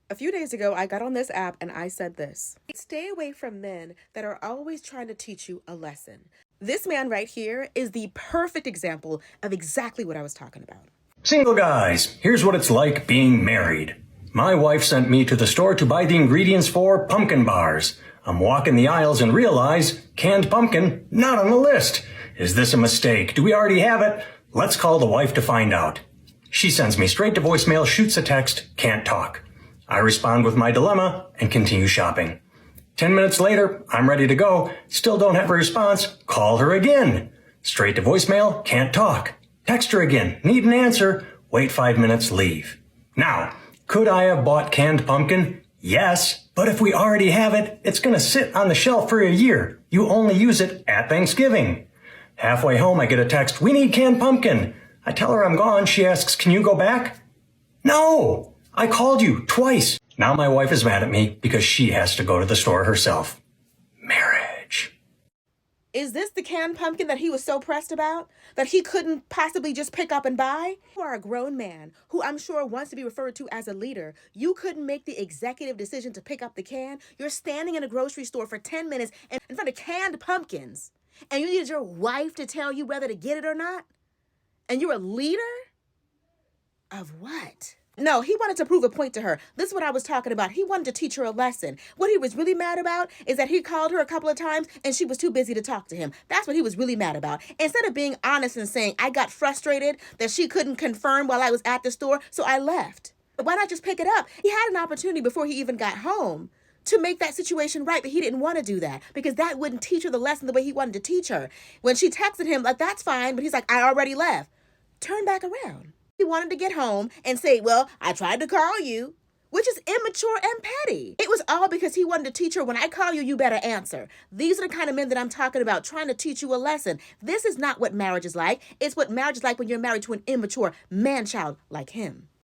A few days ago, I got on this app and I said this: stay away from men that are always trying to teach you a lesson. This man right here is the perfect example of exactly what I was talking about. Single guys, here's what it's like being married. My wife sent me to the store to buy the ingredients for pumpkin bars. I'm walking the aisles and realize canned pumpkin not on the list. Is this a mistake? Do we already have it? Let's call the wife to find out. She sends me straight to voicemail, shoots a text, can't talk. I respond with my dilemma and continue shopping. 10 minutes later, I'm ready to go. Still don't have a response. Call her again. Straight to voicemail, can't talk. Text her again, need an answer. Wait 5 minutes, leave. Now, could I have bought canned pumpkin? Yes, but if we already have it, it's gonna sit on the shelf for a year. You only use it at Thanksgiving. Halfway home, I get a text, we need canned pumpkin. I tell her I'm gone. She asks, can you go back? No! I called you twice. Now my wife is mad at me because she has to go to the store herself. Marriage. Is this the canned pumpkin that he was so pressed about? That he couldn't possibly just pick up and buy? You are a grown man who I'm sure wants to be referred to as a leader. You couldn't make the executive decision to pick up the can. You're standing in a grocery store for 10 minutes in front of canned pumpkins. And you needed your wife to tell you whether to get it or not? And you're a leader? Of what? No, he wanted to prove a point to her. This is what I was talking about. He wanted to teach her a lesson. What he was really mad about is that he called her a couple of times and she was too busy to talk to him. That's what he was really mad about. Instead of being honest and saying, I got frustrated that she couldn't confirm while I was at the store, so I left. Why not just pick it up? He had an opportunity before he even got home to make that situation right, but he didn't want to do that because that wouldn't teach her the lesson the way he wanted to teach her. When she texted him, like, that's fine, but he's like, I already left. Turn back around. He wanted to get home and say, well, I tried to call you, which is immature and petty. It was all because he wanted to teach her, when I call you, you better answer. These are the kind of men that I'm talking about, trying to teach you a lesson. This is not what marriage is like. It's what marriage is like when you're married to an immature man-child like him.